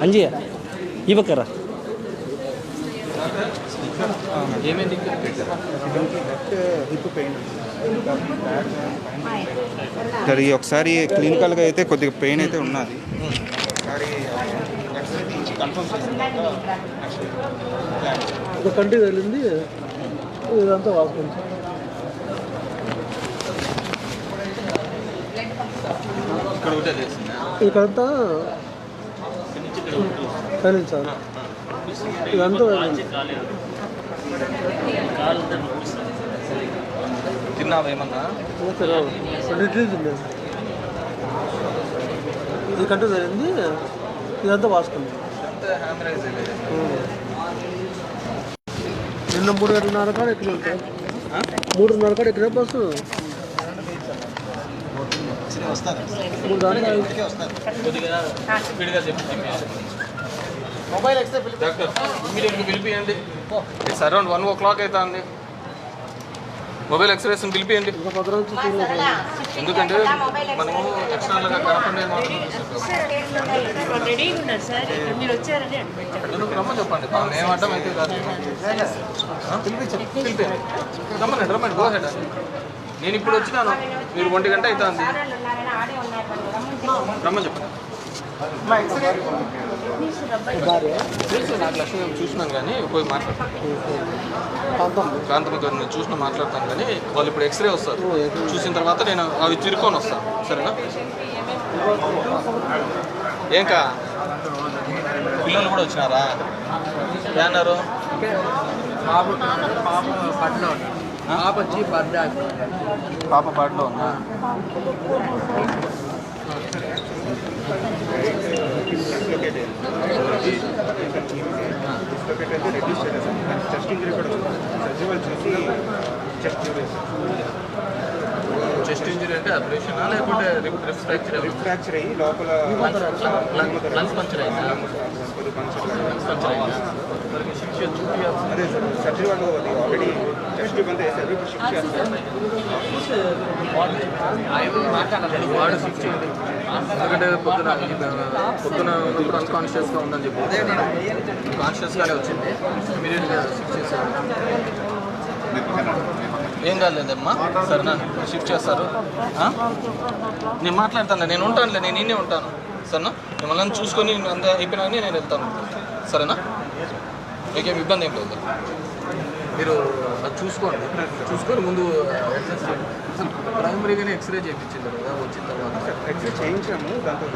అంజయ్య ఇవ్వకరా ఏమైంది సరే ఒకసారి క్లినికల్గా అయితే కొద్దిగా పెయిన్ అయితే ఉన్నది. ఒక కంటి వెళ్ళింది ఇదంతా వాడుతుంది. ఇక్కడంతా కలిగింది సార్. ఇదంతా తిన్నావా ఏమన్నా? ఇది కంటి జరిగింది ఇదంతా వాసుకుంది. నిన్న 3:30 కాడ ఎక్కడ ఉంటాయి? 3:30 కాడ ఎక్కడ బస్సు 3 దానికి మొబైల్ డాక్టర్ ఇమీడియట్గా పిలిపియండి. ఇట్స్ అరౌండ్ 1 o'clock అవుతుంది. మొబైల్ ఎక్స్రేస్ పిలిపియండి. ఎందుకంటే మనము ఎక్స్టర్నల్గా కనపడేది మాత్రం రమ్మని చెప్పండి. మేము అడ్డం అయితే కాదు. పిలిపించండి. రమ్మండి గో హెడ్. నేను ఇప్పుడు వచ్చినాను, మీరు 1 గంట అవుతుంది. రమ్మని చెప్పండి. తెలుసు నాకు లక్ష్మి చూసినాను కానీ పోయి మాట్లాడతాను. కాంతమ్మ గారిని చూసిన మాట్లాడతాను కానీ వాళ్ళు ఇప్పుడు ఎక్స్రే వస్తారు. చూసిన తర్వాత నేను అవి తిరుక్కొని వస్తాను. సరేనా? ఏంకా పిల్లలు కూడా వచ్చినారా? ఏమన్నారు? పాప బర్త్లో ఉన్నా? చెస్ట్ ఇంజరీ అంటే ఆపరేషనా లేకపోతే రిఫ్రాక్చర్ అయ్యి లోపల లంగ్స్ పంచర్ అయిందా? అదే సర్జరీ వాళ్ళు ఆల్రెడీ చెస్ట్ ఇబ్బంది వేసారు. షిఫ్ట్ చేస్తారు. వాడు షిఫ్ట్ చేయండి. ఎందుకంటే పొద్దున ఉన్నప్పుడు అన్కాన్షియస్గా ఉందని చెప్పి కాన్షియస్గానే వచ్చింది. ఇమీడియట్గా షిఫ్ట్ చేశారు. ఏం కాలేదమ్మా? సరేనా? షిఫ్ట్ చేస్తారు. నేను మాట్లాడతాను, నేను ఉంటానులే, నేను ఇన్నే ఉంటాను. సరేనా? మిమ్మల్ని చూసుకొని అంత అయిపోయినాక నేను వెళ్తాను. సరేనా? మీకేం ఇబ్బంది ఏం లేదు. మీరు అది చూసుకొని ముందు అడ్జస్ట్ చేయండి. ప్రైమరీగానే ఎక్స్రే చేయించింది కదా వచ్చిన తర్వాత? ఎక్స్రే చేయించాము. దాంతో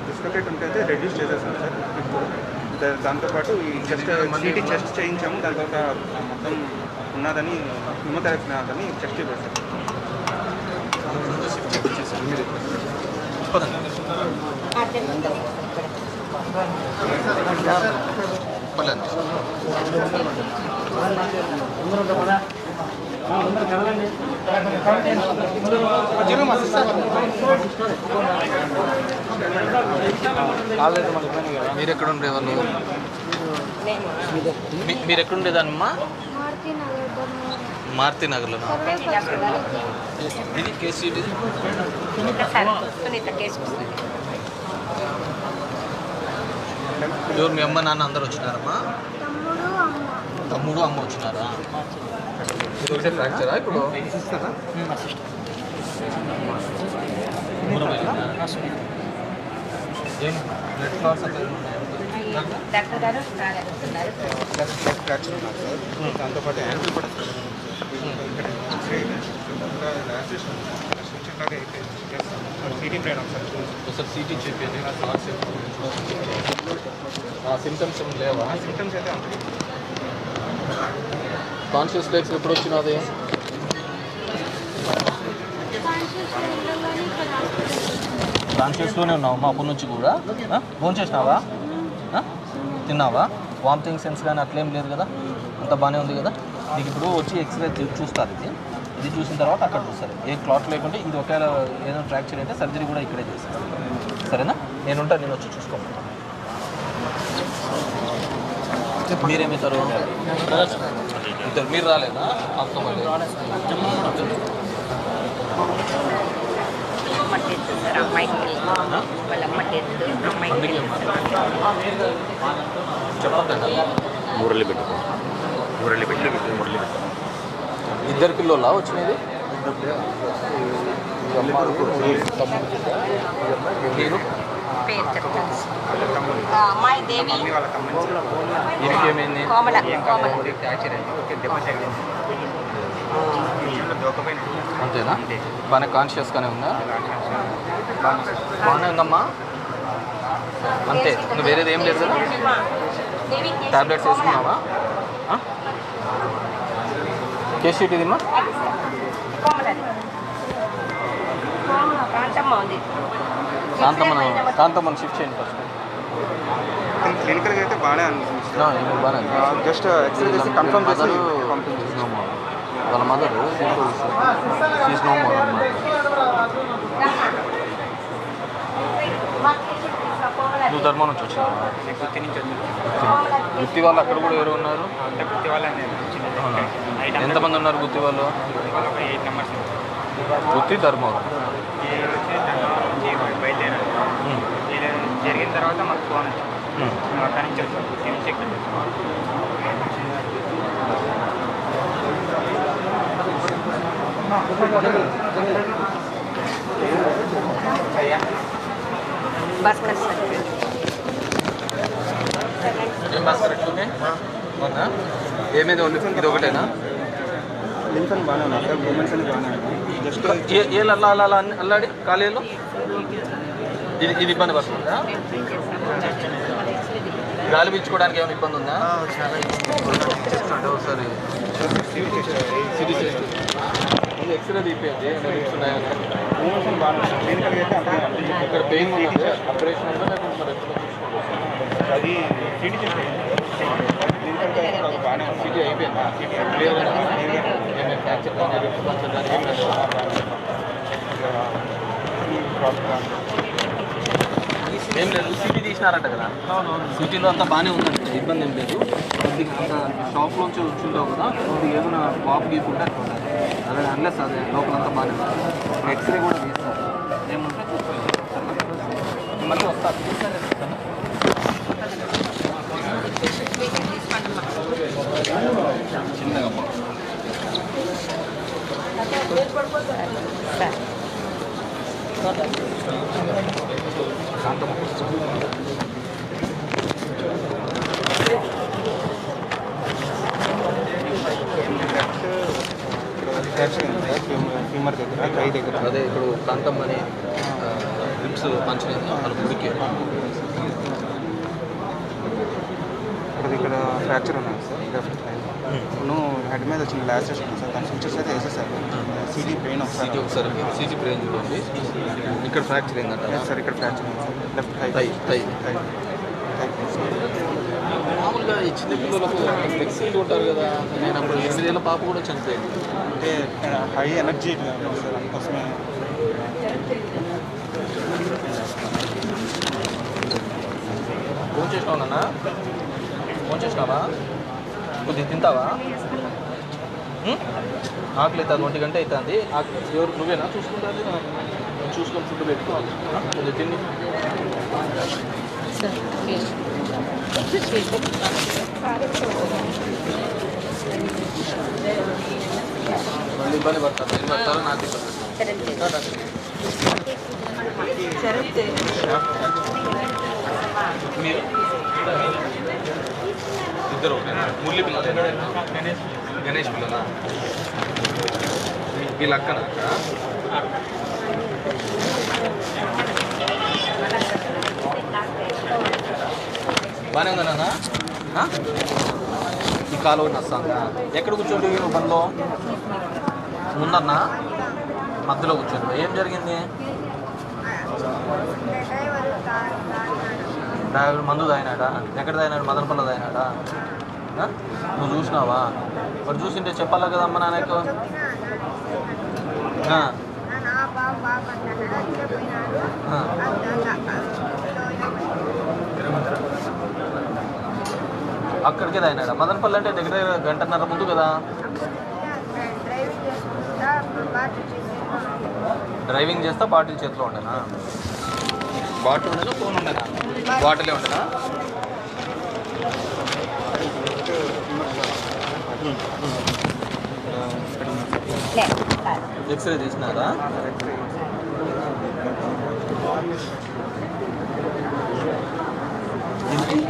డిస్లొకేట్ ఉంటే రెడ్యూస్ చేసేసాం సార్. దాంతోపాటు ఈ చెస్ట్ చేయించాము. దాని తర్వాత మొత్తం ఉన్నదని హిమోథెరపీ ఉన్నదని చెక్ చేసేసాం. షిఫ్ట్ చేయించేసాను మీరు. మీరు ఎక్కడ ఉండేవాళ్ళు? మీరు ఎక్కడ ఉండేదానమ్మా? మారుతి నగర్లో. ఇది కేసు ఎవరు? మీ అమ్మ నాన్న అందరు వచ్చినారమ్మా? తమ్ముడు అమ్మ వచ్చినారా? ఫ్రాక్చరా ఇప్పుడు? ఏం బ్లడ్ క్లాట్స్ అంటే ఫ్రాక్చర్ ఉన్నారు సార్. దాంతోపాటు యాంకిల్ కూడా ఒకసారి సిటీ చెప్పండి. సిమ్టమ్స్ ఏమి లేవా? సిమ్టమ్స్ అయితే కాన్షియస్ లెగ్స్ ఎప్పుడు వచ్చినది? కాన్షియస్లోనే ఉన్నావు మా అప్పటి నుంచి కూడా? ఫోన్ చేసినావా? తిన్నావా? వామిటింగ్ సెన్స్ కానీ అట్లేం లేదు కదా? అంత బాగానే ఉంది కదా? నీకు ఇప్పుడు వచ్చి ఎక్స్రే చూస్తారు. ఇది చూసిన తర్వాత అక్కడ చూస్తారు. ఏ క్లాట్ లేకుంటే ఇది ఒకవేళ ఏదైనా ఫ్రాక్చర్ అయితే సర్జరీ కూడా ఇక్కడే చేస్తారు. సరేనా? నేనుంటాను, నేను వచ్చి చూసుకోమంటాను. మీరేమిస్తారు? ఇద్దరు. మీరు రాలేదా? అర్థం సార్ అమ్మాయికి వాళ్ళ అమ్మ డెత్ అమ్మాయికి చెప్పండి. మురళి పెట్టుకో మురళి ఇద్దరు పిల్లలా వచ్చినది? మీరు పేరు చెప్తాను. అమ్మాయి దేవి ఇంకేమైంది? కోమల అంతేనా? బాగానే కాన్షియస్గానే ఉందా? బాగానే ఉందమ్మా. అంతే, ఇంకా వేరేది ఏం లేదు కదా? టాబ్లెట్స్ వేసుకున్నావా? కేసీటీ తిమ్మా. కాంతమ్మని షిఫ్ట్ చేయండి ఫస్ట్. క్లినికల్గా అయితే బాగానే అనిపిస్తుంది. జస్ట్ ఎక్స్రే చేసి కన్ఫర్మ్ చేసి పంపించేసినాము. వాళ్ళ మదర్ షీస్ నో మోర్ అన్నమాట. నువ్వు ధర్మం నుంచి వచ్చినావా? గుత్తి వాళ్ళు అక్కడ కూడా ఎవరు ఉన్నారు? ఎంతమంది ఉన్నారు గుత్తి వాళ్ళు? గుత్తి ధర్మం జరిగిన తర్వాత మాకు ఫోన్ అక్కడి నుంచి వచ్చాం గుత్తి నుంచి ఎక్కడ భాస్కర్ సార్ ఏం భాస్కర్ ఎట్లుంది? అవునా? ఏమేది ఉంది? ఇది ఒకటేనా? లింక్స్ అని బాగానే ఉన్నాయి సార్, మూమెంట్స్ అని బాగానే ఉన్నాయి. జస్ట్ ఏళ్ళు అలా అల్లాడి కాలేజీలో ఇది ఇబ్బంది పడుతుందా? గాలి పీల్చుకోవడానికి ఏమైనా ఇబ్బంది ఉందా? ఒకసారి ఎక్స్రే తీపియండి. మూమెంట్స్ బాగానే ఉన్నాయి. క్లినికల్గా అయితే అంతే ఇక్కడ పెయిన్ ఉన్నది, ఆపరేషన్ ఉందా లేకుంటే మరి ఎట్లా అది సిటీ చేస్తే క్లినికల్గా అయితే బాగానే ఉంది. సిటీ అయిపోయిందా? ఏమైనా ఫ్రాక్చర్ కానీ రిప్స్ పంచర్ కానీ ఏం లేదు. ఏం లేదు, సిటీ తీసినారంట కదా? సిటీలో అంతా బాగానే ఉందంటే ఇబ్బంది ఏం లేదు. కొద్దిగా అంత షాప్లోంచి వచ్చింటావు కదా, కొద్దిగా ఏమైనా వాపు గీకుంటే అదే అన్లెస్ అదే లోపలంతా బాగానే ఉంది. ఎక్స్రే కూడా తీస్తారు. ఏమంటే మళ్ళీ వస్తారు. చిన్నగా ఫీమర్ దగ్గర కై దగ్గర అదే ఇప్పుడు కాంతమ్మని రిప్స్ పంచలేదు వాళ్ళ గుడికి. ఇక్కడ ఫ్రాక్చర్ ఉన్నాయి సార్, లెఫ్ట్ సైడ్. నువ్వు హెడ్ మీద వచ్చిన లాసెస్ ఉంది సార్, దాని ఫీచర్స్ అయితే వేసేసారు. సిటీ పెయిన్ సిటీ ఒకసారి సిటీ బ్రెయిన్ చూడండి. ఇక్కడ ఫ్రాక్చర్ ఏంటంటే సార్, ఇక్కడ ఫ్రాక్చర్ ఉంది సార్, లెఫ్ట్ టై మామూలుగా ఈ చిన్న పిల్లలకు ఫ్లెక్సిబుల్ ఉంటారు కదా. నేను అప్పుడు 8 ఏళ్ళ పాప కూడా చనిపోయింది. అంటే హై ఎనర్జీ సార్, అందుకోసమే. ఫోన్ చేసినావు నాన్న? ఫోన్ చేసినావా? కొద్దిగా తింటావా? ఆకలి అవుతుంది, 1 గంట అవుతుంది. ఎవరు నువ్వేనా చూసుకుంటుంది? చూసుకొని ఫుడ్ పెట్టుకోవాలి. కొద్దిగా తిని మళ్ళీ ఇబ్బంది పడతారు. ఏం పడతారో నాకు మీరు ఇద్దరు మురళి పిల్లలు, గణేష్ పిల్లలా? వీళ్ళ అక్కన బాగానే ఉందా నాన్న? ఈ కాలువ నస్తాందా? ఎక్కడ కూర్చోండి నువ్వు బండ్లో? ముందన్నా మధ్యలో కూర్చోండి. ఏం జరిగింది? డ్రైవర్ మందు తాగినాడా? ఎక్కడ తాగినాడు? మదనపల్లి తాగినాడా? నువ్వు చూసినావా? మరి చూసింటే చెప్పాలా కదా అమ్మ నాన్నకు. అక్కడికే తాగినాడా? మదనపల్లి అంటే దగ్గర 1.5 గంట ముందు కదా. డ్రైవింగ్ చేస్తా బాటిల్ చేతిలో ఉండేనా? బాటిల్ ఉండేనా ఫోన్ ఉండేనా? బాటిలే ఉండేనా? ఎక్స్రే తీసినారా?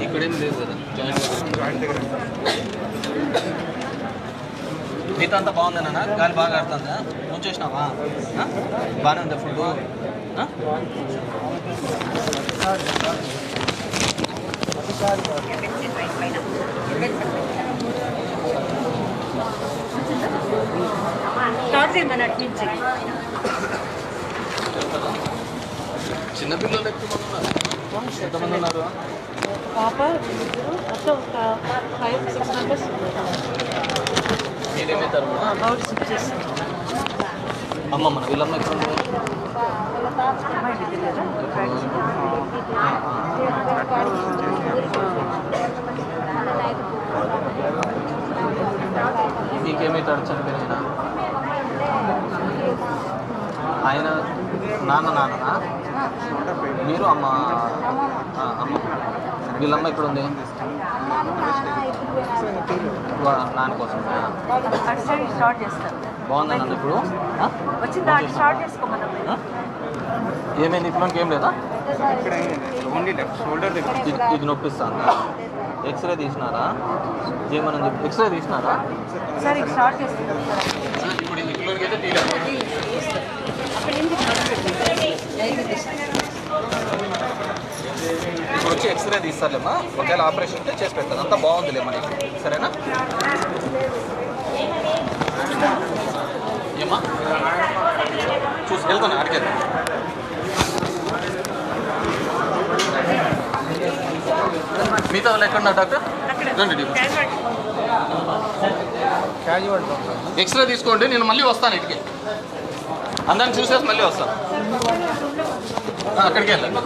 ఇక్కడేం లేదు కదా జాయింట్ దగ్గర. మిగతా అంతా బాగుందన్నా? గాలి బాగా ఆడుతుందా? నువ్వు చేసినావా? బాగానే ఉందా ఫుడ్? చిన్నపిల్లలు ఎక్కువ ఉన్నారు. ఎంతమంది ఉన్నారు? పాప మొత్తం ఒక 5-6 మెంబర్స్ మీరేమవుతారు? అబౌట్ 6 చేస్తాం. అమ్మమ్మ వీళ్ళమ్మ ఎక్కడ ఉంది? మీకేమవుతాడు చనిపోయిన ఆయన? నాన్ననా మీరు? అమ్మ అమ్మ వీళ్ళమ్మ ఇక్కడ ఉంది నాన్న కోసం. బాగుందన్న ఇప్పుడు? ఏమైంది ఇప్పుడు? ఏం లేదా? ఓన్లీ లెఫ్ట్ షోల్డర్ దగ్గర ఇది నొప్పిస్తాను. ఎక్స్రే తీసినారా? ఏమని చెప్పి ఎక్స్రే తీసినారా? ఇప్పుడు ఇంట్లోకి అయితే తీయలేదు. ఇప్పుడు వచ్చి ఎక్స్రే తీస్తారులేమ్మా. ఒకవేళ ఆపరేషన్ ఉంటే చేసి పెడతారు. అంతా బాగుందిలే మనకి. సరేనా? ఏమ్మా చూసి వెళ్తాను అడిగేది. మిగతా వాళ్ళు ఎక్కడున్నారు డాక్టర్? రండి. ఎక్స్రే తీసుకోండి, నేను మళ్ళీ వస్తాను ఇంటికి. అందరిని చూసేసి మళ్ళీ వస్తాను. అక్కడికి వెళ్ళండి.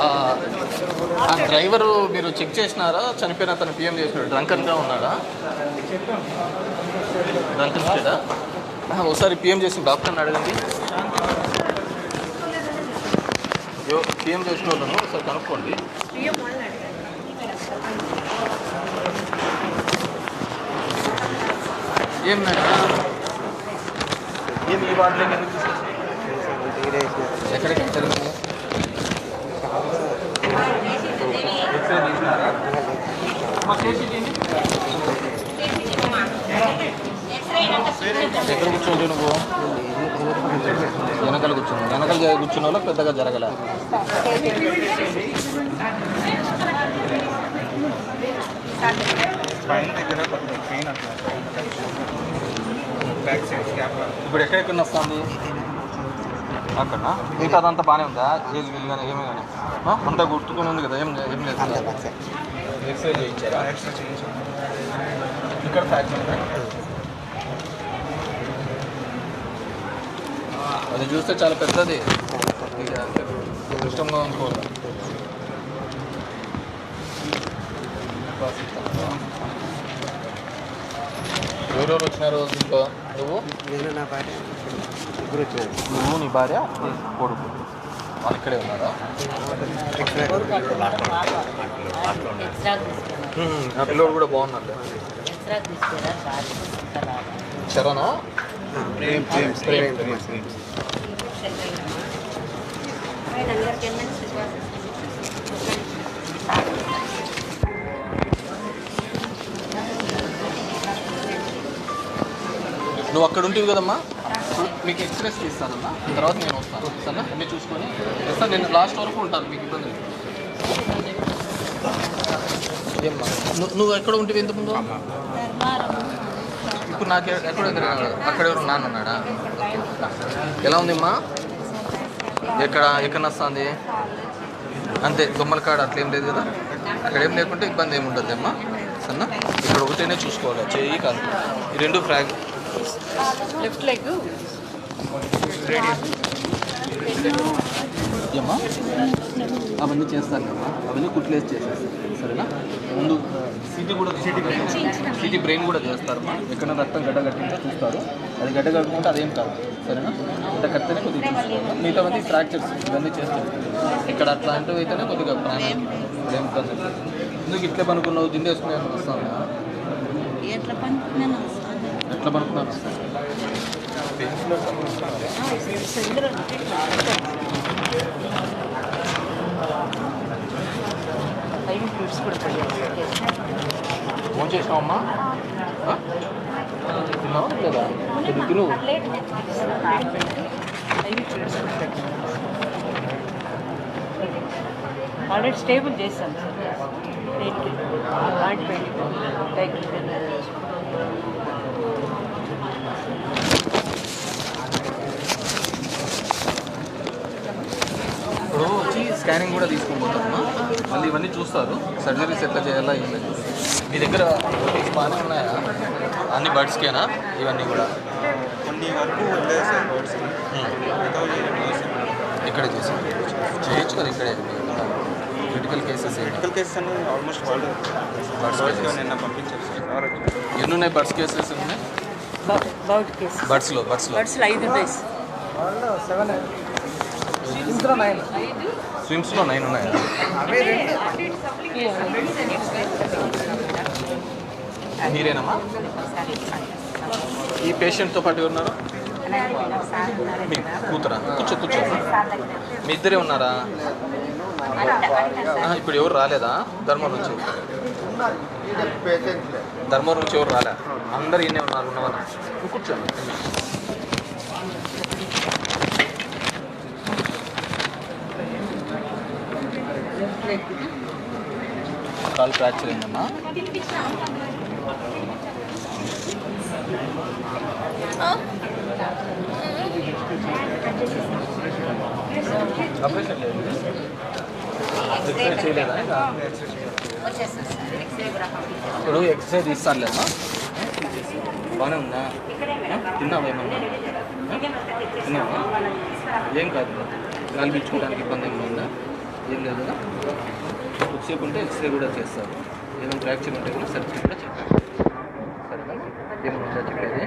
ఆ డ్రైవరు మీరు చెక్ చేసినారా? చనిపోయిన అతను పిఎం చేసినాడు. డ్రంకన్గా ఉన్నాడా? డ్రంకన్ స్టేడా? ఒకసారి పిఎం చేసిన డాక్టర్ని అడగండి. పిఎం చేసిన వాళ్ళను ఒకసారి కనుక్కోండి. ఏం ఏం ఈ వార్డులోకి ఎందుకు తీసుకొచ్చి ఎక్కడికి జరిగింది? ఎక్స్రే తీసినారా? ఎక్కడ కూర్చోండి నువ్వు? వెనకాల కూర్చున్న వాళ్ళు పెద్దగా జరగలే. ఇప్పుడు ఎక్కడెక్కడ వస్తుంది? అక్కడ మిగతా అదంతా బాగానే ఉందా? ఏది వీలు కానీ ఏమి కానీ అంతా గుర్తుకుని ఉంది కదా? ఏం లేదు. ఎక్స్రే చేయించారా? ఎక్స్ట్రా చేయించాం. ఇక్కడ ఫ్రాక్చర్ అది చూస్తే చాలా పెద్దది. ఇష్టంగా అనుకోవాలి. ఎవరెవరు వచ్చినారు దీంట్లో? నువ్వు, నేను, నా భార్య, ముగ్గురు వచ్చారు. నువ్వు, నీ భార్య, కొడుకు వాళ్ళు ఇక్కడే ఉన్నారా? ఆ పిల్లలు కూడా బాగున్నారు. చరణా? నువ్వు అక్కడ ఉంటుంది కదమ్మా, మీకు ఎక్స్ప్రెస్ తీస్తానమ్మా. తర్వాత నేను వస్తాను సరేనా? అన్నీ చూసుకొని వస్తాను. నేను లాస్ట్ వరకు ఉంటాను, మీకు ఇబ్బంది లేదు. ఏమ్మా నువ్వు ఎక్కడ ఉంటుంది ఇంతకుముందు? ఇప్పుడు నాకు ఎక్కడ అక్కడ ఎవరు నాన్న ఉన్నాడా? ఎలా ఉందమ్మా? ఎక్కడ వస్తుంది? అంతే దొమ్మల కాడ అట్లేం లేదు కదా? అక్కడ ఏం లేకుంటే ఇబ్బంది ఏమి ఉంటుంది అమ్మా సరేనా? ఇక్కడ ఒకటేనే చూసుకోవాలి, చెయ్యి కాదు. ఈ రెండు ఫ్రాగ్ లెఫ్ట్ లెగ్ ఏమ్మా అవన్నీ చేస్తాను కదా, అవన్నీ కుట్లేసి చేసేస్తాను సరేనా. ముందు సిటీ కూడా సిటీ బ్రెయిన్ కూడా చేస్తారమ్మా. ఎక్కడ రక్తం గడ్డ కట్టిందో చూస్తారు, అది గడ్డ కట్టుకుంటే అదేం కాదు సరేనా. గడ్డ కడితేనే కొద్దిగా చూసుకోవాలి. మిగతావన్నీ ఫ్రాక్చర్స్ ఇవన్నీ చేస్తారు. ఇక్కడ అట్లాంటివి అయితేనే కొద్దిగా ప్రాణం ఏం కాదు. ఎందుకు ఇట్లే పనుకున్నావు, దిండేసుకునే వస్తాను ఎట్లా పనుకున్నాను ఎట్లా పనుకున్నాను వస్తాను. టైం ఫ్రూట్స్ కూడా ఫోన్ చేసినావమ్మా, తిన్నావా లేదా? తిను. ఆల్రెడీ స్టేబుల్ చేస్తాను సార్. ఇప్పుడు వచ్చి స్కానింగ్ కూడా తీసుకొని పోతారమ్మా. మళ్ళీ ఇవన్నీ చూస్తారు, సర్జరీస్ ఎట్లా చేయాలా ఏం లేదు. మీ దగ్గర బాగానే ఉన్నాయా అన్ని బర్డ్స్కేనా ఇవన్నీ కూడా? కొన్ని వరకు వెళ్ళలేదు సార్ బర్డ్స్, ఇక్కడే చేసాం చేయొచ్చు కదా ఇక్కడే. క్రిటికల్ కేసెస్ క్రిటికల్ కేసెస్ అన్ని ఆల్మోస్ట్ వాళ్ళు బర్డ్స్ నిన్న పంపించారు సార్. ఎన్ని ఉన్నాయి బర్డ్స్ కేసెస్ ఉన్నాయి? బౌట్ కేసు బర్డ్స్లో 5 ఉంటాయి. స్విమ్స్లో 9 ఉన్నాయా? మీరేనమ్మా? ఈ పేషెంట్తో పాటు ఉన్నారు? మీ కూతురా? కూర్చో. మీ ఇద్దరే ఉన్నారా? ఇప్పుడు ఎవరు రాలేదా ధర్మవరం నుంచి? ధర్మవరం నుంచి ఎవరు రాలే, అందరు ఈయనే ఉన్నారు ఉన్నవారు. కూర్చోండి. కాలు ఫ్రాక్చర్ అయిందమ్మా. ఆపరేషన్ లేదు, ఎక్స్రే చేయలేదా? ఇప్పుడు ఎక్స్రే తీస్తానులేమ్మా. బాగానే ఉందా? తిన్నావా ఏమన్నా? తిన్నావా? ఏం కాదు, గాలి పీల్చుకోవడానికి ఇబ్బంది ఏమైనా ఉందా? ఏం లేదు కదా. కొద్దిసేపు ఉంటే ఎక్స్రే కూడా చేస్తారు. ఏమైనా ఫ్రాక్చర్ ఉంటే కూడా సర్జరీ కూడా చేస్తారు సరేనా. ఏమన్నా చెప్పేది?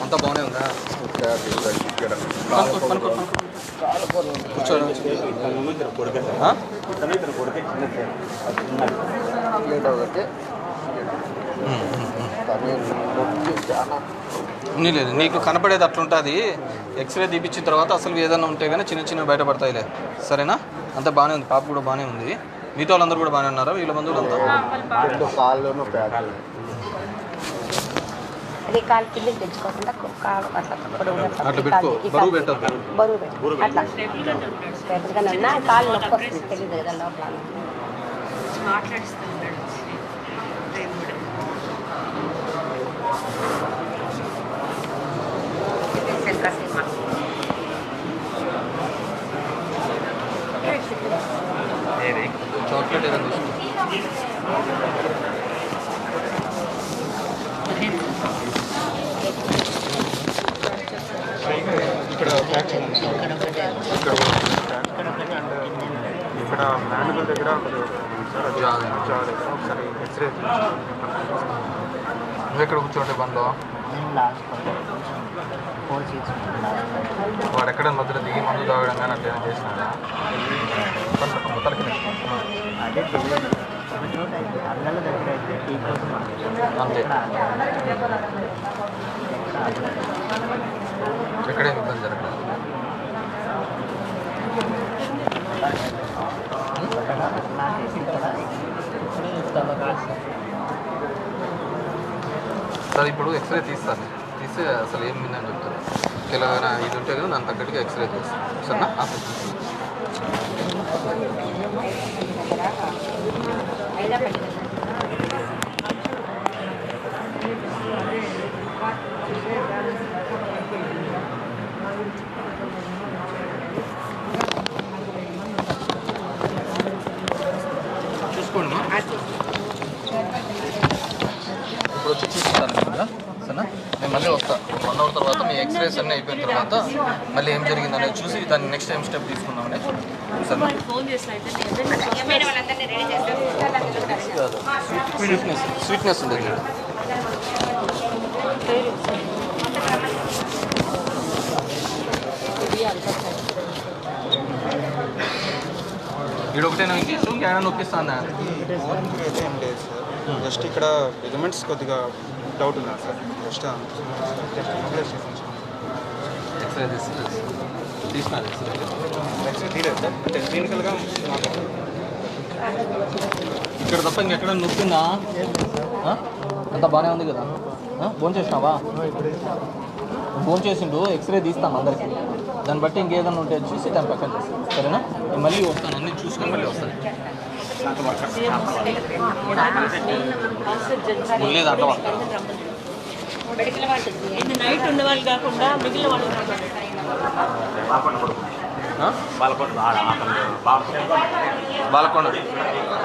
అంతా బాగానే ఉందా? లేదు, నీకు కనపడేది అట్లుంటుంది. ఎక్స్రే తీపిచ్చిన తర్వాత అసలు ఏదైనా ఉంటే కానీ చిన్న బయటపడతాయిలే సరేనా. అంతా బాగానే ఉంది, పాప కూడా బాగానే ఉంది. మిగతా వాళ్ళందరూ కూడా బాగానే ఉన్నారా? వీళ్ళ బంధువులు అంతా అదే కాలు కిందకి తెచ్చుకోకుండా కాలు అట్లా పెట్టుకో, బరువు పెట్టద్దు. బరువు అట్లా పెద్దగానన్నా కాలు నొప్పి వస్తుంది, తెలియదు కదా లోపల. చాక్లెట్ ఏదైనా తీసుకో. ఇక్కడ ఫ్రాక్చర్ ఉంది, ఇక్కడ మ్యానువల్ దగ్గర సార్ అది ఒకసారి ఎక్స్రే. నువ్వు ఎక్కడ కూర్చోండి బండ్లో? వాడు ఎక్కడ మధ్యలో దిగి మందు తాగడం కానీ అట్లా చేసినాడా? అంతే, ఎక్కడేమి ఇబ్బంది జరగలేదు. సార్ ఇప్పుడు ఎక్స్రే తీస్తాను, తీస్తే అసలు ఏం విందని చెప్తాను. తెలంగాణ ఇది ఉంటే కదా దాని తగ్గట్టుగా ఎక్స్రే చేస్తాను సరేనా. ఎక్స్రేస్ అన్నీ అయిపోయిన తర్వాత మళ్ళీ ఏం జరిగింది అనేది చూసి దాన్ని నెక్స్ట్ టైం స్టెప్ తీసుకుందామని సరే. ఫోన్ చేస్తా అయితే స్వీట్నెస్ ఉంది ఇక్కడ ఒకటే ఇంక ఇష్టం ఇంకేమైనా నొప్పిస్తాను. ఓన్కి అయితే ఏం లేదు సార్, జస్ట్ ఇక్కడ లిగమెంట్స్ కొద్దిగా డౌట్ ఉంది సార్. జస్ట్ మొబిలైజ్ చేసాను సార్. ఎక్స్రే తీసుకున్నారు ఎక్స్రే తీయలేదు సార్, అంటే క్లినికల్గా ఇక్కడ తప్ప ఇంకెక్కడ నొప్పిందా? అంతా బాగానే ఉంది కదా? ఫోన్ చేసినావా? ఫోన్ చేసిండు, ఎక్స్రే తీస్తాను అందరికి. దాన్ని బట్టి ఇంకేదన్నా ఉంటే చూసి దాని పక్కన చేస్తాను సరేనా? నేను మళ్ళీ వస్తాను, అన్నీ చూసుకొని మళ్ళీ వస్తాను. లేదు అంట ఇది నైట్ ఉన్న వాళ్ళు కాకుండా మిగిలిన వాళ్ళు బాలకొండ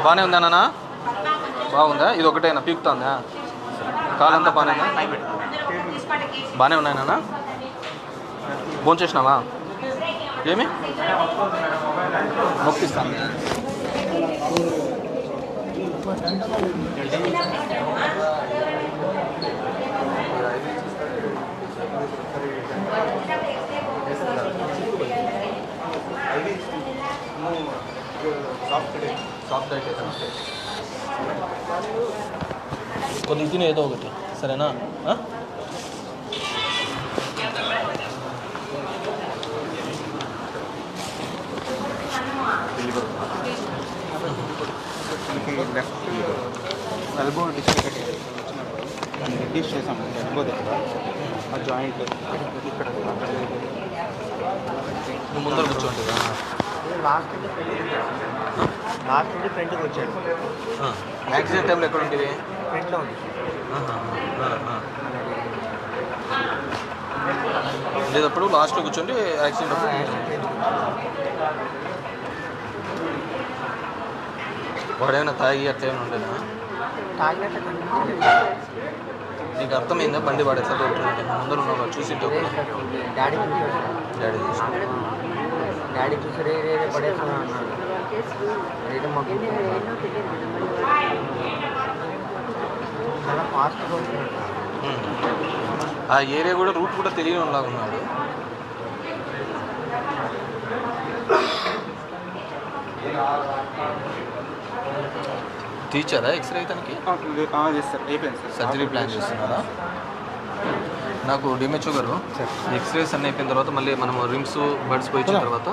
బాగానే ఉందా నాన్న? బాగుందా? ఇది ఒకటేనా పీకుతుందా? కాలంతా బాగానే ఉందా? బాగానే ఉన్నాయి నాన్న? ఫోన్ చేసినావా? ఏమి నొప్పిస్తాను? సాఫ్ట్ డైట్ అయితే కొద్దిగా తిని ఏదో ఒకటి సరేనా? లెఫ్ట్ ఎల్బో డిస్లొకేట్ వచ్చినప్పుడు దాన్ని రిడ్యూస్ చేసాము. ఎల్బో దగ్గర ఆ జాయింట్ ఇక్కడ నువ్వు ముందర కూర్చోండి. లాస్ట్ నుండి ఫ్రంట్కి వచ్చాడు. యాక్సిడెంట్ టైంలో ఎక్కడ ఉంటుంది? ఫ్రంట్లో ఉంది. లేదప్పుడు లాస్ట్లో కూర్చోండి యాక్సిడెంట్ అప్పుడు. వాడేమైనా తాగి అట్లా ఏమైనా ఉండేనా? నీకు అర్థమైందా బండి వాడు ఎట్లా తోలుతున్నాడు? ముందర ఉన్నావు చూసింటే డాడీ డాడీ చూసి రే పడేస్తున్నా అన్నాడు. చాలా ఫాస్ట్గా వస్తున్నాడు. ఆ ఏరియా కూడా రూట్ కూడా తెలియనిలాగా ఉన్నాడు. టీచరా ఎక్స్రే తనకి అయిపోయింది సార్. సర్జరీ ప్లాన్ చేస్తున్నారా? నాకు డిమెచ్ఓ గారు ఎక్స్రేస్ అన్నీ అయిపోయిన తర్వాత మళ్ళీ మనం రిమ్స్ బడ్స్ పోయి ఇచ్చిన తర్వాత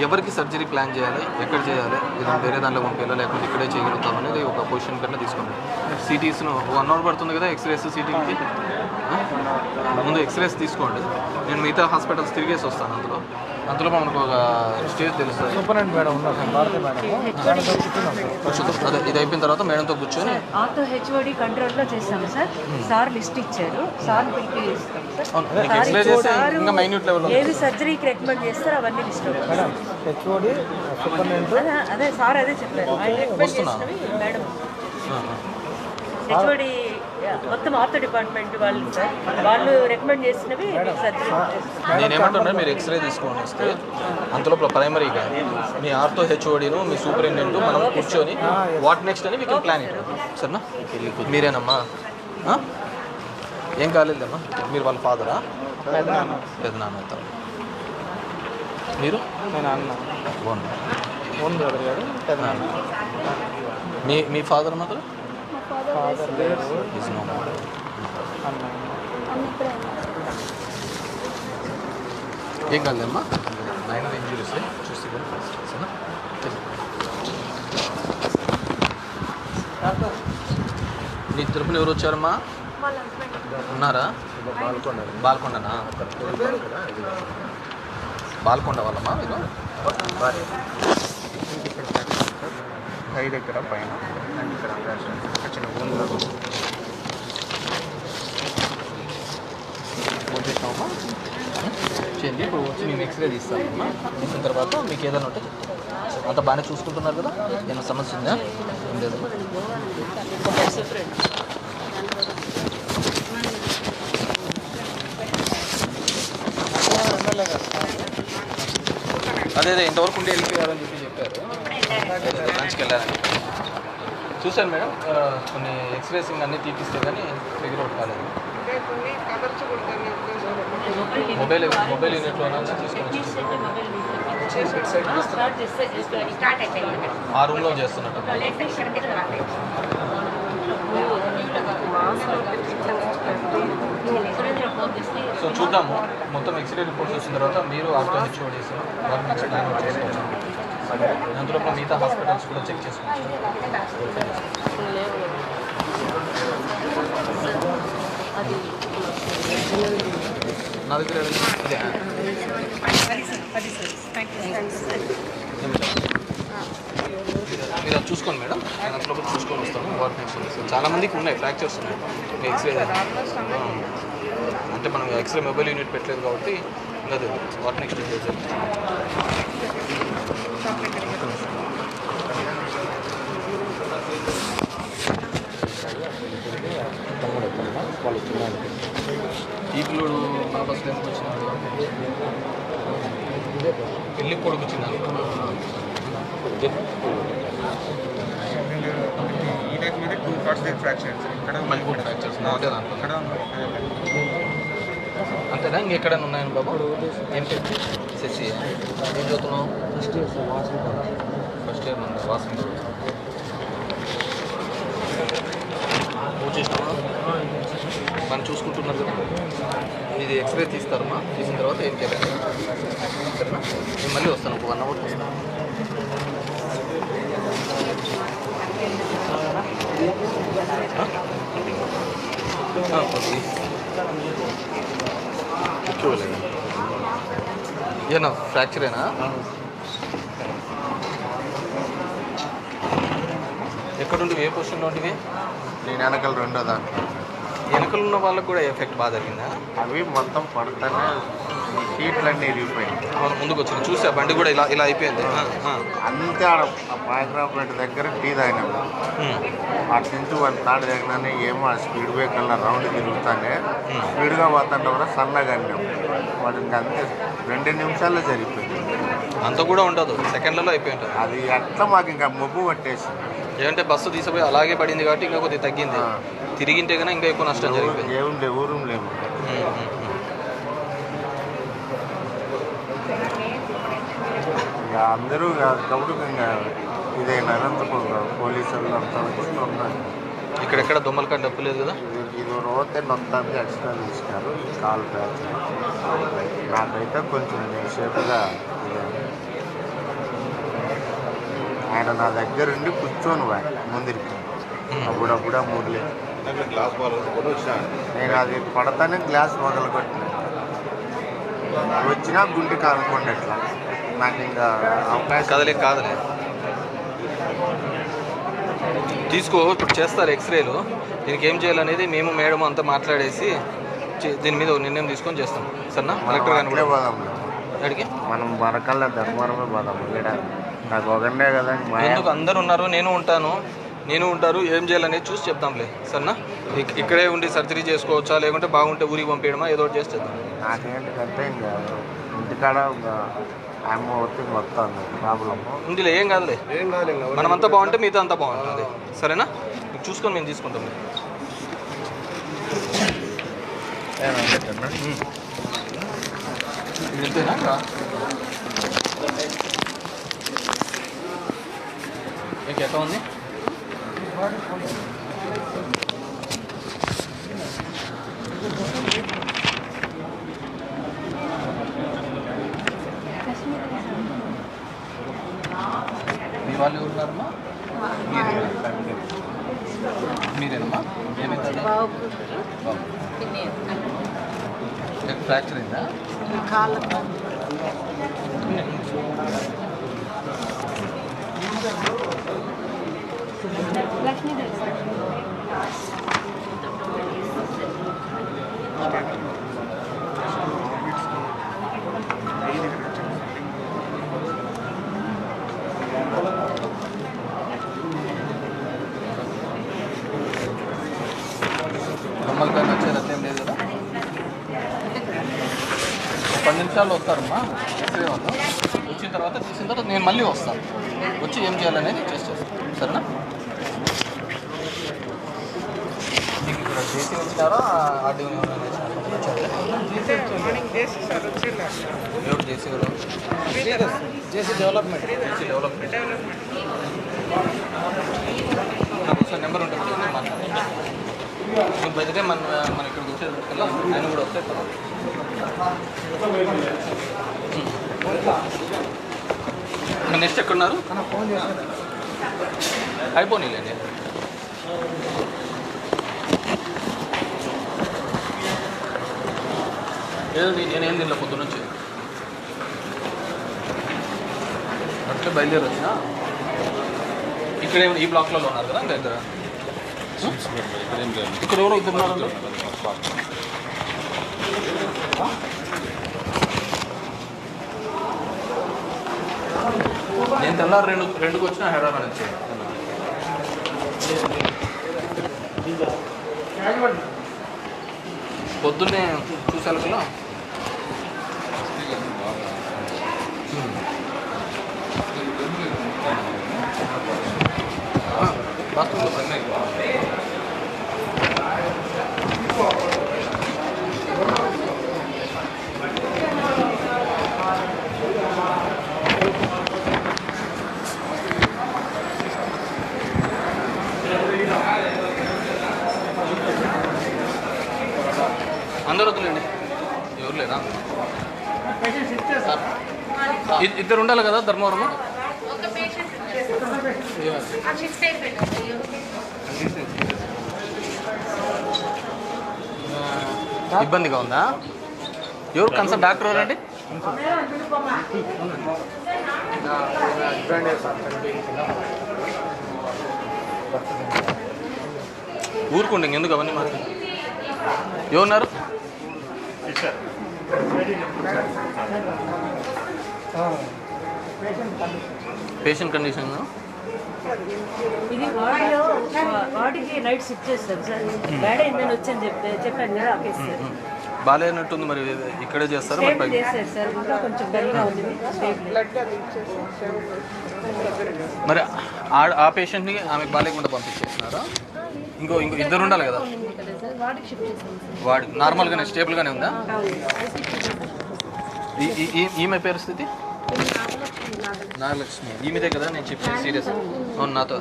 ఎవరికి సర్జరీ ప్లాన్ చేయాలి, ఎక్కడ చేయాలి, ఇది వేరే దాంట్లో పంపించాలి లేకపోతే ఇక్కడే చేయగలుగుతాం అనేది ఒక పొజిషన్ కన్నా తీసుకోండి. సిటీస్ను 1 అవర్ పడుతుంది కదా ఎక్స్రేస్ సిటీకి. ముందు ఎక్స్రేస్ తీసుకోండి, నేను మిగతా హాస్పిటల్స్ తిరిగేసి వస్తాను. అందులో మనకు ఒక స్టేజ్ తెలుస్తుంది. అదే ఇది అయిపోయిన తర్వాత మేడంతో కూర్చొని ఆటో హెచ్ఓడి కంట్రోల్లో చేస్తాము సార్. సార్ లిస్ట్ ఇచ్చారు, సార్ పిలిపి చేస్తాం సార్. ఇంకా మైన్యూట్ లెవెల్లో ఏది సర్జరీకి రికమెండ్ చేస్తారో అవన్నీ లిస్ట్ అదే సార్ అదే చెప్పారు. ఆయన రికమెండ్ చేసినవి మేడం హెచ్ఓడి మొత్తం ఆర్థో డిపార్ట్మెంట్ వాళ్ళు సార్, వాళ్ళు రికమెండ్ చేసినవి సర్జరీ. నేనేమంటున్నా మీరు ఎక్స్రే తీసుకొని వస్తే అంతలో ప్రైమరీగా మీ ఆర్థో హెచ్ఓడిను మీ సూపరింటెండెంట్ మనం కూర్చొని వాట్ నెక్స్ట్ అని మీకు ప్లాన్ ఇవ్వండి సరేనా? మీరేనమ్మా? ఏం కాలేదమ్మా? మీరు వాళ్ళ ఫాదరా? పెద్దనాన్న అవుతారు. మీరు? ఓన్ బ్రదర్ గారు పెద్దనాన్న. మీ ఫాదర్ మాత్రం ఏం కాలేదమ్మా? మైనర్ ఇంజురీస్ చూసి సరేనా? నీ తరపున ఎవరు వచ్చారమ్మా? ఉన్నారా? బాల్కొండనా? బాల్కొండ వాళ్ళమ్మా మీరు? కై దగ్గర పైన ఇక్కడ చిన్న ఊళ్ళో చేసామమ్మా చేయండి. ఇప్పుడు వచ్చి మేము ఎక్స్రే తీస్తామమ్మా. తీసిన తర్వాత మీకు ఏదైనా ఉంటే అంత బాగానే చూసుకుంటున్నారు కదా? ఏమైనా సమస్య ఉందా? ఏం లేదు. అదే ఇంతవరకు ఉండి వెళ్ళిపోయారని చెప్పారు. లంచ్కి వెళ్ళారని చూశాను మేడం. కొన్ని ఎక్స్రేస్ అన్నీ తీపిస్తే కానీ ఫిగర్ అవుట్ కాలేదు. మొబైల్ యూనిట్లో తీసుకొని ఆ రూమ్లో చేస్తున్నట్టు. సో చూద్దాము. మొత్తం ఎక్స్రే రిపోర్ట్స్ వచ్చిన తర్వాత మీరు ఆఫ్టర్ షో చేసి వాళ్ళు నెక్స్ట్ టైం చేసుకోవచ్చు. అందులో మిగతా హాస్పిటల్స్ కూడా చెక్ చేసుకోవచ్చు. నా దగ్గర మీరు అది చూసుకోండి మేడం. నేను అందులో చూసుకొని వస్తాను. వార్నింగ్ చాలామందికి ఉన్నాయి, ఫ్రాక్చర్స్ ఉన్నాయి. ఎక్స్రే అంటే మనం ఎక్స్రే మొబైల్ యూనిట్ పెట్టలేదు కాబట్టి అది వాట్ నెక్స్ట్ ఈ పిల్లడు మా బస్సులో ఎందుకు వచ్చినాడు? పెళ్ళి కొడుకు వచ్చినాడు. ఈ లెగ్ మీద 2 parts ఫ్రాక్చర్స్ ఇక్కడ మళ్ళీ కూడా ఫ్రాక్చర్స్ ఒకటే దాంట్లో ఇక్కడ అంతేనా? ఇంకెక్కడైనా ఉన్నాయని బాబు? ఏం చెప్పి శశి ఏం చదువుతున్నావు? ఫస్ట్ ఇయర్ ఉంది. వాసన చేసినావా? మనం చూసుకుంటున్నారు కదా. ఇది ఎక్స్రే తీస్తారమ్మా. తీసిన తర్వాత ఏం చేయాలి? సరేనా? నేను మళ్ళీ వస్తాను, ఒక 1 hour వస్తాను. ఏనా ఫ్రాక్చరేనా? ఎక్కడుంటివి? ఏ పొజిషన్లో ఉంటివి? నేను వెనకలు రెండో దాంట్లో. వెనకలు ఉన్న వాళ్ళకు కూడా ఎఫెక్ట్ బాగా జరిగిందా? అవి మొత్తం పడతానే సీట్లన్నీ ఇరిగిపోయింది. అవును, ముందుకు వచ్చింది చూసా. బండి కూడా ఇలా అయిపోయింది. అంతే ఆడ పాయకరావుపేట దగ్గర టీ తాగినాము. అటు నుంచి వాళ్ళు తాడు దిగగానే ఏమో ఆ స్పీడ్ బ్రేకర్లో రౌండ్ తిరుగుతానే స్పీడ్గా పోతుంటే కూడా సన్నగా అన్నాము. వాడు ఇంకా అంతే 2 నిమిషాల్లో జరిగిపోయింది. అంత కూడా ఉండదు, సెకండ్లలో అయిపోయి ఉంటుంది. అది అట్లా మాకు ఇంకా మొబ్బు పట్టేసింది. ఏమంటే బస్సు తీసిపోయి అలాగే పడింది కాబట్టి ఇంకా కొద్దిగా తగ్గింది. తిరిగింటే కన్నా ఇంకా ఎక్కువ నష్టం జరిగిపోయింది. ఏముండే ఊరు లేము. ఇక అందరూ కాబట్టి ఇంకా ఇదైనా అనంతపురం పోలీసులు అంతా వచ్చి ఉన్నారు. ఇక్కడెక్కడ దొమ్మలకాడ డబ్బు లేదు కదా. ఇది రోతే నొత్తానికి ఎక్స్ట్రా తీసుకున్నారు. కాల్ ప్యాచ్ నాకైతే కొంచెం సేపుగా ఆయన నా దగ్గర ఉండి కూర్చొని ముందుకి అప్పుడప్పుడు ఆ మురళి గ్లాస్ బాల్ కూడా వచ్చాను. నేను అది పడతానే గ్లాస్ మొదలు కొట్టిన వచ్చినా గుండెకి అనుకోండి ఎట్లా నాకు ఇంకా అవకాశం కాదులే తీసుకో. ఇప్పుడు చేస్తారు ఎక్స్రేలు. దీనికి ఏం చేయాలనేది మేము మేడం అంతా మాట్లాడేసి దీని మీద నిర్ణయం తీసుకొని చేస్తాం. సరేనా? కలెక్టర్ గారిని కూడా పోదాం. అడిగి మనం వరకల్లా ధర్మవరమే పోదాం. ఇక్కడ నాకు ఒకటే కదా. ఎందుకు అందరు ఉన్నారు, నేను ఉంటారు. ఏం చేయాలనేది చూసి చెప్తాంలే. సరేనా? ఇక్కడే ఉండి సర్జరీ చేసుకోవచ్చా, లేకుంటే బాగుంటే ఊరికి పంపించడమా, ఏదో ఒకటి చేసి చేద్దాం. నాకేంటికంటే ఇంకా ఇంటికాడ అమ్మ వచ్చి మొత్తం ప్రాబ్లమ్ ఇందులో ఏం కాదులే. మనమంతా బాగుంటే మీతో అంతా బాగుంటుంది. సరేనా? చూసుకొని మేము తీసుకుంటాం. ఇంతేనా? మీకు ఎట్లా ఉంది? మీ వాళ్ళు ఎవరున్నారమ్మా? మీరేనమ్మా? ఏమైంది? ఫ్రాక్చర్ అయిందా? దొమ్మలకాయ వచ్చేది అట్లేం లేదు కదా. 10 నిమిషాల్లో వస్తారమ్మా ఎక్స్రే వాళ్ళు. వచ్చిన తర్వాత తీసిన తర్వాత నేను మళ్ళీ వస్తాను, వచ్చి ఏం చేయాలనేది టెస్ట్ చేస్తాను. సరేనా? మీకు ఇక్కడ జేసీ వచ్చినారా ఆర్డీ ఎవరు జేసీ ఎవరు? జేసీ డెవలప్మెంట్. జేసీ డెవలప్మెంట్. నాకు ఒకసారి నెంబర్ ఉంటుంది, మాట్లాడాలి. మీకు బయటకే మన ఇక్కడికి వచ్చేది ఆయన కూడా వస్తే నెక్స్ట్ ఎక్కడున్నారు? అయిపోనీలేండి. ఏదో నేనేం తినలే పొద్దు నుంచి, అట్లే బయలుదేరి వచ్చినా. ఇక్కడ ఈ బ్లాక్లలో ఉన్నారు కదా దగ్గర. ఇక్కడ ఎవరో ఇద్దరు ఉన్నారు. నేను తెల్లారు రెండుకి వచ్చిన హైదరాబాద్ నుంచి. పొద్దున్నే చూసాను కదా. అందరూ వద్దులేండి, ఎవరు లేదా? ఇద్దరు ఉండాలి కదా ధర్మవరము. ఇబ్బందిగా ఉందా? ఎవరు కన్సల్ట్ డాక్టర్ ఎవరండి? ఊరుకోండి, ఎందుకు అవన్నీ మాత్రం. ఎవరున్నారు? పేషెంట్ కండిషన్ ఇది వాడికి నైట్ షిఫ్ట్ చేస్తాం సార్. బ్యాడ్ అయిందని వచ్చని చెప్పాను కదా, ఆపేస్తారు. బాగాలేనట్టుంది, మరి ఇక్కడే చేస్తారు. మరి చేస్తారు సార్, ఇంకా కొంచెం బెల్గా ఉంది. మరి ఆ పేషెంట్ని ఆమెకు బాగాలేకుండా పంపించేస్తున్నారా? ఇంకో ఇద్దరు ఉండాలి కదా. వాడి నార్మల్గానే స్టేబుల్గానే ఉందా? ఈమె పరిస్థితి నాగలక్ష్మి. ఈమెదే కదా నేను చెప్పాను సీరియస్. అవును, నాతో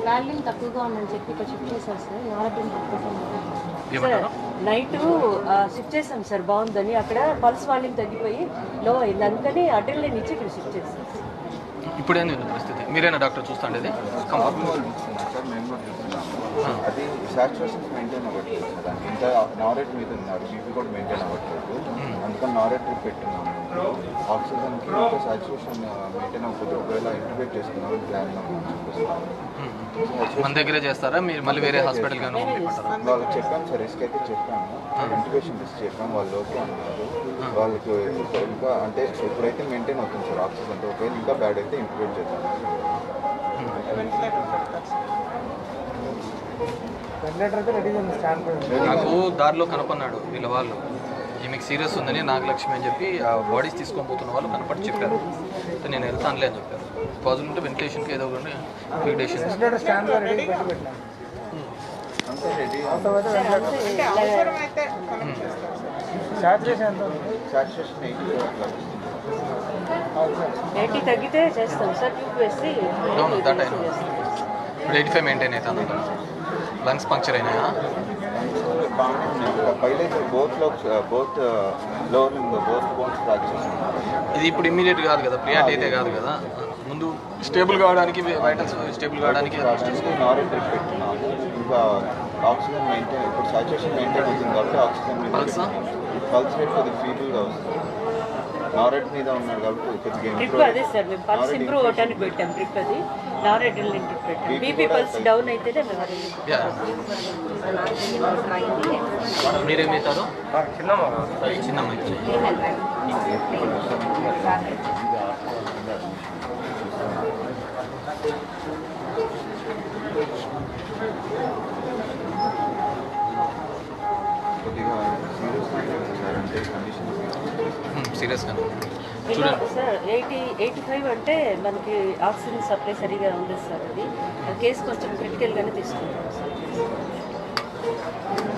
వాల్యూమ్ తక్కువగా ఉందని చెప్పి ఇక్కడ షిఫ్ట్ చేశారు సార్. ఏమంటారు? నైట్ షిఫ్ట్ చేసాం సార్, బాగుందని. అక్కడ పల్స్ వాల్యూమ్ తగ్గిపోయి లో అయింది, అందుకని అడ్రినలిన్ ఇచ్చి ఇక్కడ షిఫ్ట్ చేస్తాం. ఇప్పుడేంది పరిస్థితి? మీరేనా డాక్టర్ చూస్తాండేది? అది సాచురేషన్స్ మెయింటైన్ అవ్వట్లేదు సార్. దానికి ఇంకా నారెట్ మీద ఉన్నారు, బీపీ కూడా మెయింటైన్ అవ్వట్లేదు. అందుకని నారెట్ ట్రిప్ పెట్టున్నాము. ఆక్సిజన్కి ఇంకా సాచురేషన్ మెయింటైన్ అవ్వకపోతే ఒకవేళ ఇంటిగ్రేట్ చేసుకున్నాము ప్లాన్లో మన దగ్గరే చేస్తారా? మీరు మళ్ళీ వేరే హాస్పిటల్ కానీ వాళ్ళకి చెప్పాము సార్, రిస్క్ అయితే చెప్పాము, ఇంటిగ్రేషన్ రిస్క్ చెప్పాము. వాళ్ళు ఓకే అన్నారు. వాళ్ళకి ఇంకా అంటే ఇప్పుడైతే మెయింటైన్ అవుతుంది సార్ ఆక్సిజన్తో. ఒకవేళ ఇంకా బ్యాడ్ అయితే ఇంటిగ్రేట్ చేద్దాం. నాకు దారిలో కనపన్నాడు వీళ్ళ వాళ్ళు, ఈమెకు సీరియస్ ఉందని నాగలక్ష్మి అని చెప్పి ఆ బాడీస్ తీసుకొని పోతున్న వాళ్ళు కనపడి చెప్పారు. నేను వెళ్తానులే అని చెప్పారు. పాజిటివ్ ఉంటే వెంటిలేషన్కి ఏదో ఒకటి ఫీడేషన్. ఎయిటీ తగ్గితే చేస్తాం సార్, ట్యూబ్ వేసి. అవును, దట్ అయినా ఇప్పుడు 85 మెయింటైన్ అవుతుంది. లంగ్స్ పంక్చర్ అయినాయా? బాగానే ఉన్నాయి. పైలే both lower both bones fractures. ఇది ఇప్పుడు ఇమ్మీడియట్ కాదు కదా, ప్రియారిటీ అయితే కాదు కదా. ముందు స్టేబుల్ కావడానికి, వైటల్స్ స్టేబుల్ కావడానికి నారెట్ ట్రిప్ పెట్టున్నాము. ఇంకా ఆక్సిజన్ మెయింటైన్, ఇప్పుడు సాచురేషన్ మెయింటైన్ అవుతుంది కాబట్టి ఆక్సిజన్ పల్స్ రేట్ కొద్దిగా ఫీబుల్గా వస్తుంది. నారెట్ మీద ఉన్నారు కాబట్టి కొద్దిగా ట్రిప్ అదే సార్, మేము పల్స్ ఇంప్రూవ్ అవడానికి పెట్టాం ట్రిప్. అది నారెడ్రినలిన్ ట్రిప్ పెట్టాం. బీపీ పల్స్ డౌన్ అయితేనే మీరేమవుతారు? చిన్నమ్మ. కొద్దిగా సీరియస్ సార్, అంటే కండిషన్ సీరియస్గా చూడండి సార్ 85 అంటే మనకి ఆక్సిజన్ సప్లై సరిగా ఉండదు సార్. అది కేసు కొంచెం క్రిటికల్గానే తీసుకుంటాం సార్.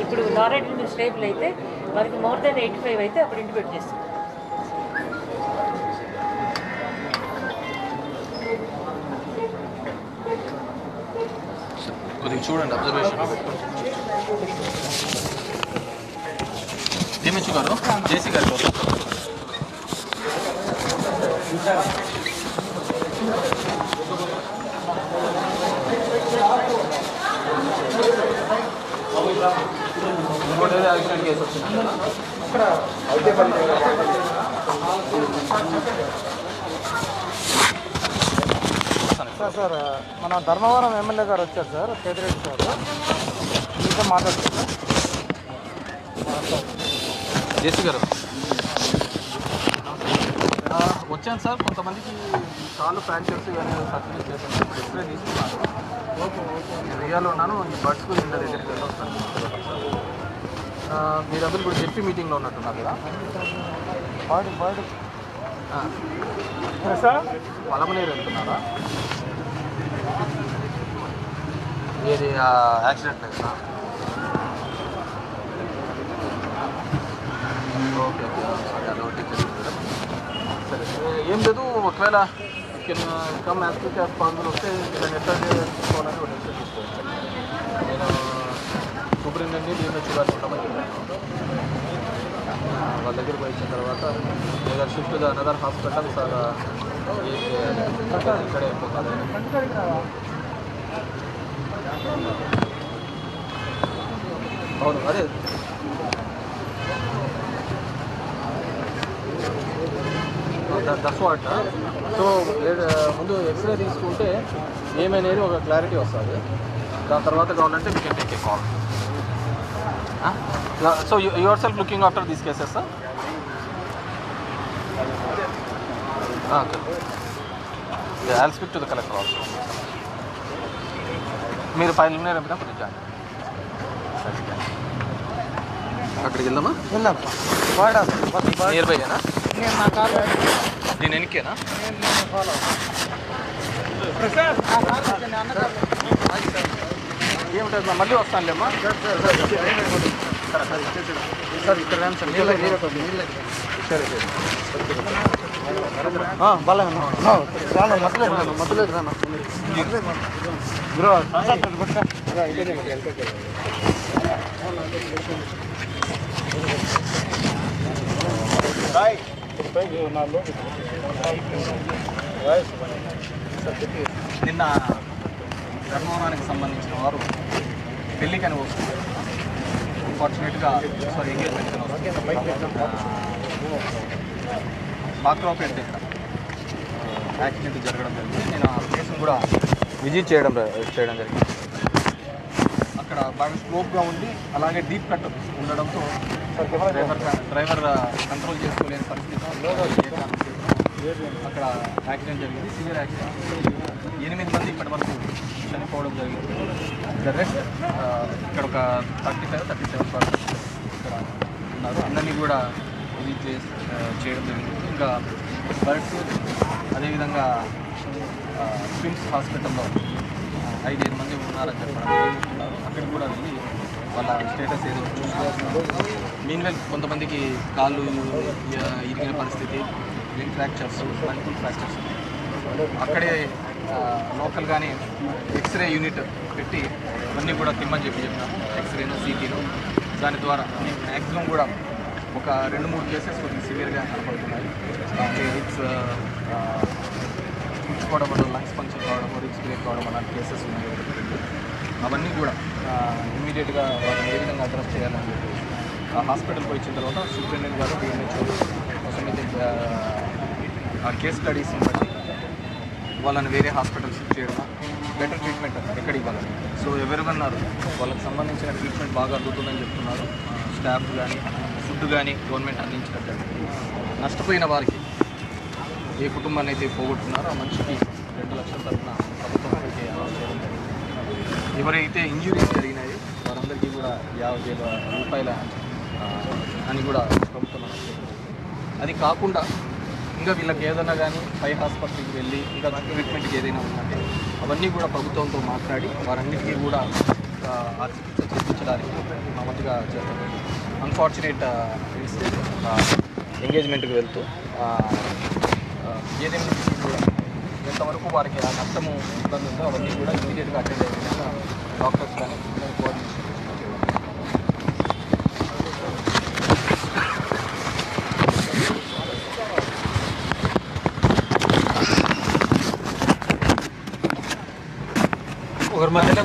ఇప్పుడు నారాయణ స్టేబుల్ అయితే మనకి మోర్ దెన్ 85 అయితే అప్పుడు ఇంటిబెట్ చేస్తాం. కొద్దిగా చూడండి, అబ్జర్వేషన్ ఏమిచ్చు గారు జేసీ గారి కోసం ఇంకోటి ఏదో యాక్సిడెంట్ కేసు వచ్చింది సార్ మన ధర్మవరం ఎమ్మెల్యే గారు వచ్చారు సార్, కేతిరెడ్డి సార్, మీతో మాట్లాడుతున్నారు. జేసీ గారు వచ్చాను సార్. కొంతమందికి కాళ్ళు ఫ్రాక్చర్స్ ఇవన్నీ సర్జరీ చేశాను. ఇప్పుడు ఎక్స్రే తీసుకున్నాను. నేను రియాలో ఉన్నాను. ఈ బర్డ్స్ ఇంత దగ్గరికి వెళ్ళొస్తాను. మీరు అందరూ ఇప్పుడు జెపీ మీటింగ్లో ఉన్నట్టున్నారు కదా. పలమనేరు వెళ్తున్నారా? ఏది యాక్సిడెంట్ లేదా? ఓకే ఓకే సారీ, అదొకటి తెలియదు. సరే ఏం లేదు, ఒకవేళ come as quick as possible వస్తే దాన్ని ఎట్లా చేసుకోవాలని ఒక డిసిషన్ తీసుకోవాలి. నేను సూపరింటెండెంట్ని డిఎంహెచ్ గారిని ఉంటామని చెప్పాను. వాళ్ళ దగ్గరికి వచ్చిన తర్వాత ఏదైనా షిఫ్ట్ అనదర్ హాస్పిటల్ సార్ ఇక్కడే అయిపోతుంది. అవును, అదే దట్స్ వాట్. సో ముందు ఎక్స్రే తీసుకుంటే ఏమనేది ఒక క్లారిటీ వస్తుంది. దాని తర్వాత కావాలంటే we can take a call. So your self looking after these cases sir? Okay, I'll speak to the collector also. మీరు ఫైల్ ఉన్నారు ఏమైనా కొంచెం జాయిన్ అక్కడికి వెళ్దామా? నియర్ బైనా? నేను వెనకేనా? ఏమిటమ్మా మళ్ళీ వస్తానులేమ్మా. సార్ ఇక్కడ రండి సార్. సరే మధ్యలోకి రాను బ్రో. నిన్న ధర్మవరానికి సంబంధించిన వారు పెళ్ళికని వస్తుంది. అన్ఫార్చునేట్గా సారీ ఎంగేజ్మెంట్ కని వస్తుంది. బాక్రాపేట దగ్గర యాక్సిడెంట్ జరగడం జరిగింది. నేను ఆ ప్లేస్ని కూడా విజిట్ చేయడం జరిగింది. అక్కడ బాగా స్లోప్గా ఉండి అలాగే డీప్ కట్ ఉండడంతో డ్రైవర్ కంట్రోల్ చేసుకోలేని పరిస్థితి అక్కడ యాక్సిడెంట్ జరిగింది. Severe accident. 8 మంది ఇప్పటి వరకు చనిపోవడం జరిగింది. ద రెస్ట్ ఇక్కడ ఒక 37% ఇక్కడ ఉన్నారు. అందరినీ కూడా విజిట్ చేయడం జరిగింది. ఇంకా బర్డ్స్ అదేవిధంగా స్విమ్స్ హాస్పిటల్లో 5 మంది ఉన్నారని చెప్పడం ఉన్నారు. అక్కడికి కూడా వెళ్ళి వాళ్ళ స్టేటస్ ఏదో చూసుకుంటున్నారు. మీన్వెల్ కొంతమందికి కాళ్ళు ఇరిగిన పరిస్థితి, లింక్ ఫ్రాక్చర్స్, మల్టిపుల్ ఫ్రాక్చర్స్. అక్కడే లోకల్గానే ఎక్స్రే యూనిట్ పెట్టి ఇవన్నీ కూడా తిమ్మని చెప్పినాము. ఎక్స్రేను, సిటీను. దాని ద్వారా మ్యాక్సిమం కూడా ఒక 2-3 కేసెస్ కొద్దిగా సివియర్గా కనపడుతున్నాయి. రిక్స్ పుచ్చుకోవడం వల్ల లంగ్స్ ఫంక్షన్ కావడం, రిక్స్ బ్రేక్ కావడం అలాంటి కేసెస్ ఉన్నాయి. అవన్నీ కూడా ఇమ్మీడియట్గా వాళ్ళని ఏ విధంగా అడ్రస్ చేయాలని చెప్పి హాస్పిటల్కి వచ్చిన తర్వాత సూపరింటెండెంట్ గారు డిఎంహెచ్ఓ కోసం ఆ కేస్ స్టడీస్ని బట్టి వాళ్ళని వేరే హాస్పిటల్ షిఫ్ట్ చేయడం, బెటర్ ట్రీట్మెంట్ ఎక్కడ ఇవ్వాలని. సో ఎవరికన్నారు వాళ్ళకి సంబంధించిన ట్రీట్మెంట్ బాగా అందుతుందని చెప్తున్నారు. స్టాఫ్ కానీ ఫుడ్ కానీ గవర్నమెంట్ అందించినట్టు. నష్టపోయిన వారికి ఏ కుటుంబాన్ని అయితే పోగొట్టున్నారో ఆ మనిషికి 2 లక్షల తరఫున ప్రభుత్వం అనౌన్స్ చేయడం జరిగింది. ఎవరైతే ఇంజురీస్ జరిగినాయి వారందరికీ కూడా 50,000 రూపాయల అని కూడా ప్రభుత్వం అనౌన్స్ చేయడం జరిగింది. అది కాకుండా ఇంకా వీళ్ళకి ఏదైనా కానీ పై హాస్పిటల్కి వెళ్ళి ఇంకా ట్రీట్మెంట్కి ఏదైనా ఉందంటే అవన్నీ కూడా ప్రభుత్వంతో మాట్లాడి వారన్నిటికీ కూడా ఆ చికిత్స చేయించడానికి మా వంతుగా చేస్తాం. అన్ఫార్చునేట్ ఎంగేజ్మెంట్కి వెళ్తూ ఏదైనా కూడా ఎంతవరకు వారికి ఆ నష్టము ఇబ్బంది ఉందో అవన్నీ కూడా ఇమీడియట్గా అటెండ్ అయ్యే విధంగా డాక్టర్స్ కానీ కోఆర్డినేషన్. ఒకరి మధ్యలో